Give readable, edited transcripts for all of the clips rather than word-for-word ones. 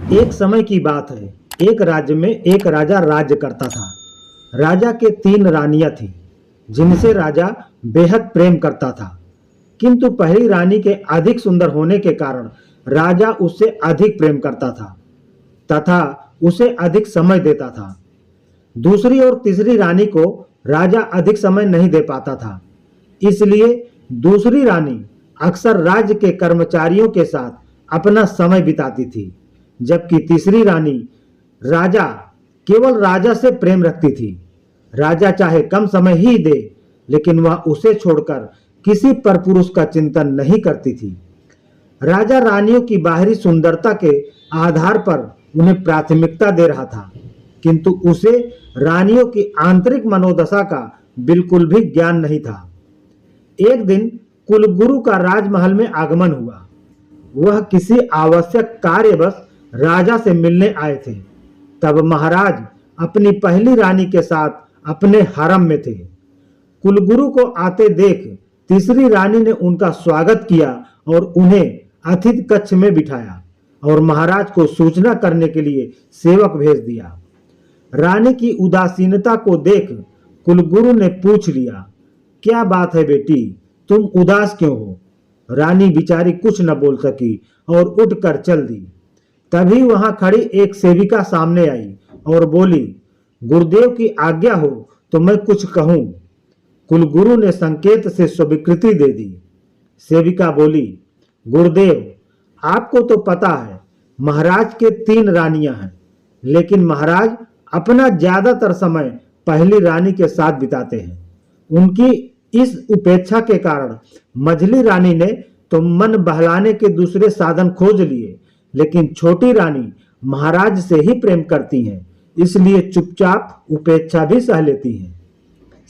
एक समय की बात है। एक राज्य में एक राजा राज्य करता था। राजा के 3 रानियां थीं, जिनसे राजा बेहद प्रेम करता था। किंतु पहली रानी के अधिक सुंदर होने के कारण राजा उससे अधिक प्रेम करता था तथा उसे अधिक समय देता था। दूसरी और तीसरी रानी को राजा अधिक समय नहीं दे पाता था। इसलिए दूसरी रानी अक्सर राज्य के कर्मचारियों के साथ अपना समय बिताती थी, जबकि तीसरी रानी राजा केवल राजा से प्रेम रखती थी। राजा चाहे कम समय ही दे, लेकिन वह उसे छोड़कर किसी परपुरुष का चिंतन नहीं करती थी। राजा रानियों की बाहरी सुंदरता के आधार पर उन्हें प्राथमिकता दे रहा था, किंतु उसे रानियों की आंतरिक मनोदशा का बिल्कुल भी ज्ञान नहीं था। एक दिन कुलगुरु का राजमहल में आगमन हुआ। वह किसी आवश्यक कार्यवश राजा से मिलने आए थे। तब महाराज अपनी पहली रानी के साथ अपने हरम में थे। कुलगुरु को आते देख तीसरी रानी ने उनका स्वागत किया और उन्हें अतिथि कक्ष में बिठाया और महाराज को सूचना करने के लिए सेवक भेज दिया। रानी की उदासीनता को देख कुलगुरु ने पूछ लिया, क्या बात है बेटी, तुम उदास क्यों हो? रानी बेचारी कुछ न बोल सकी और उठकर चल दी। तभी वहां खड़ी एक सेविका सामने आई और बोली, गुरुदेव की आज्ञा हो तो मैं कुछ कहूं। कुलगुरु ने संकेत से स्वीकृति दे दी। सेविका बोली, गुरुदेव, आपको तो पता है महाराज के 3 रानियां हैं, लेकिन महाराज अपना ज्यादातर समय पहली रानी के साथ बिताते हैं। उनकी इस उपेक्षा के कारण मझली रानी ने तो मन बहलाने के दूसरे साधन खोज लिए, लेकिन छोटी रानी महाराज से ही प्रेम करती हैं, इसलिए चुपचाप उपेक्षा भी सह लेती हैं।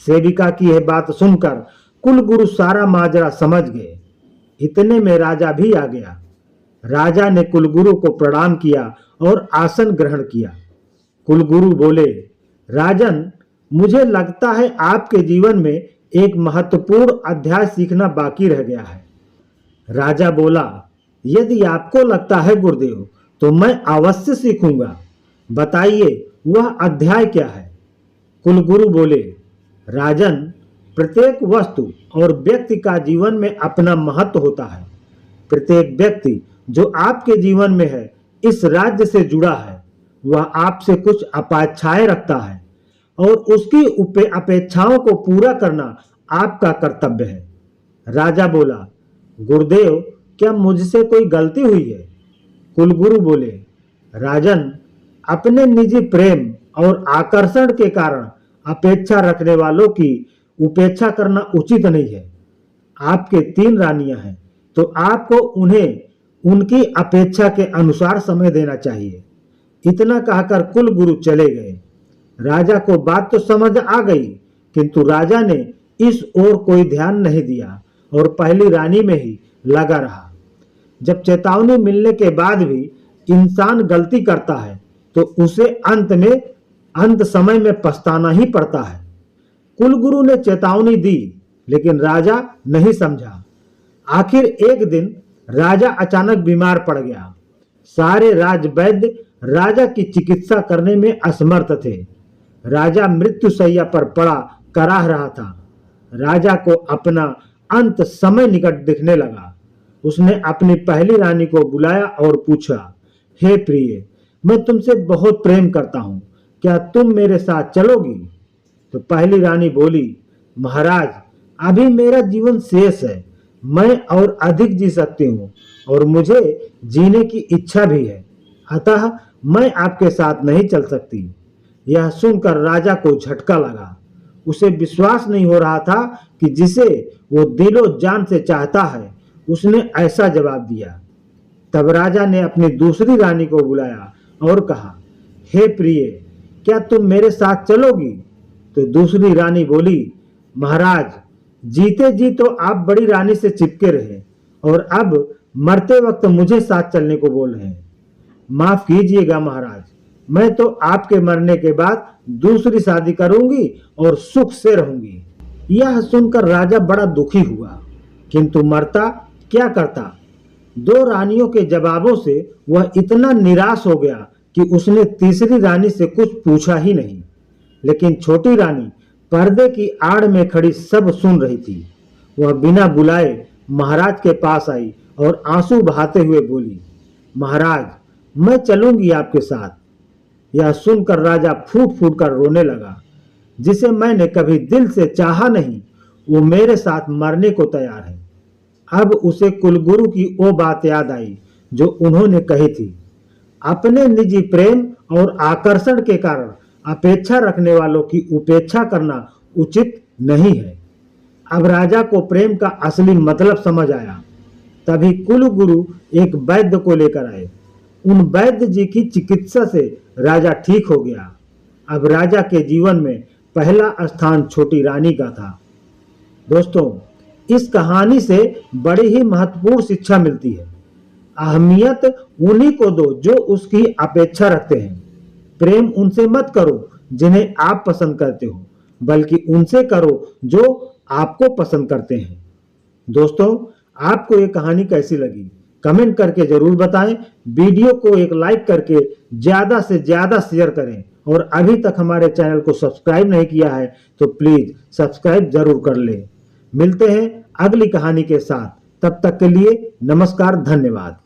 सेविका की यह बात सुनकर कुलगुरु सारा माजरा समझ गए। इतने में राजा भी आ गया। राजा ने कुलगुरु को प्रणाम किया और आसन ग्रहण किया। कुलगुरु बोले, राजन, मुझे लगता है आपके जीवन में एक महत्वपूर्ण अध्याय सीखना बाकी रह गया है। राजा बोला, यदि आपको लगता है गुरुदेव, तो मैं अवश्य सीखूंगा। बताइए वह अध्याय क्या है? कुलगुरु बोले, राजन, प्रत्येक वस्तु और व्यक्ति का जीवन में अपना महत्व होता है। प्रत्येक व्यक्ति जो आपके जीवन में है, इस राज्य से जुड़ा है। वह आपसे कुछ अपेक्षाएं रखता है और उसकी अपेक्षाओं को पूरा करना आपका कर्तव्य है। राजा बोला, गुरुदेव, क्या मुझसे कोई गलती हुई है? कुलगुरु बोले, राजन, अपने निजी प्रेम और आकर्षण के कारण अपेक्षा रखने वालों की उपेक्षा करना उचित नहीं है। आपके 3 रानियां हैं, तो आपको उन्हें उनकी अपेक्षा के अनुसार समय देना चाहिए। इतना कहकर कुलगुरु चले गए। राजा को बात तो समझ आ गई, किंतु राजा ने इस ओर कोई ध्यान नहीं दिया और पहली रानी में ही लगा रहा। जब चेतावनी मिलने के बाद भी इंसान गलती करता है, तो उसे अंत समय में पछताना ही पड़ता है। कुलगुरु ने चेतावनी दी, लेकिन राजा नहीं समझा। आखिर एक दिन राजा अचानक बीमार पड़ गया। सारे राजवैद्य राजा की चिकित्सा करने में असमर्थ थे। राजा मृत्युशैया पर पड़ा कराह रहा था। राजा को अपना अंत समय निकट दिखने लगा। उसने अपनी पहली रानी को बुलाया और पूछा, हे प्रिय, मैं तुमसे बहुत प्रेम करता हूँ, क्या तुम मेरे साथ चलोगी? तो पहली रानी बोली, महाराज, अभी मेरा जीवन शेष है। मैं और अधिक जी सकती हूँ और मुझे जीने की इच्छा भी है, अतः मैं आपके साथ नहीं चल सकती। यह सुनकर राजा को झटका लगा। उसे विश्वास नहीं हो रहा था कि जिसे वो दिलो जान से चाहता है, उसने ऐसा जवाब दिया। तब राजा ने अपनी दूसरी रानी को बुलाया और कहा, हे प्रिय, क्या तुम मेरे साथ चलोगी? तो दूसरी रानी बोली, महाराज, जीते जी तो आप बड़ी रानी से चिपके रहे और अब मरते वक्त मुझे साथ चलने को बोल रहे हैं। माफ कीजिएगा महाराज, मैं तो आपके मरने के बाद दूसरी शादी करूंगी और सुख से रहूंगी। यह सुनकर राजा बड़ा दुखी हुआ, किंतु मरता क्या करता। दो रानियों के जवाबों से वह इतना निराश हो गया कि उसने तीसरी रानी से कुछ पूछा ही नहीं। लेकिन छोटी रानी पर्दे की आड़ में खड़ी सब सुन रही थी। वह बिना बुलाए महाराज के पास आई और आंसू बहाते हुए बोली, महाराज, मैं चलूंगी आपके साथ। यह सुनकर राजा फूट फूट कर रोने लगा। जिसे मैंने कभी दिल से चाहा नहीं, वो मेरे साथ मरने को तैयार है। अब उसे कुलगुरु की वो बात याद आई जो उन्होंने कही थी, अपने निजी प्रेम और आकर्षण के कारण अपेक्षा रखने वालों की उपेक्षा करना उचित नहीं है। अब राजा को प्रेम का असली मतलब समझ आया। तभी कुलगुरु एक वैद्य को लेकर आए। उन वैद्य जी की चिकित्सा से राजा ठीक हो गया। अब राजा के जीवन में पहला स्थान छोटी रानी का था। दोस्तों, इस कहानी से बड़ी ही महत्वपूर्ण शिक्षा मिलती है। अहमियत उन्हीं को दो जो उसकी अपेक्षा रखते हैं। प्रेम उनसे मत करो जिन्हें आप पसंद करते हो, बल्कि उनसे करो जो आपको पसंद करते हैं। दोस्तों, आपको ये कहानी कैसी लगी कमेंट करके जरूर बताएं। वीडियो को एक लाइक करके ज्यादा से ज्यादा शेयर करें और अभी तक हमारे चैनल को सब्सक्राइब नहीं किया है तो प्लीज सब्सक्राइब जरूर कर लें। मिलते हैं अगली कहानी के साथ। तब तक के लिए नमस्कार, धन्यवाद।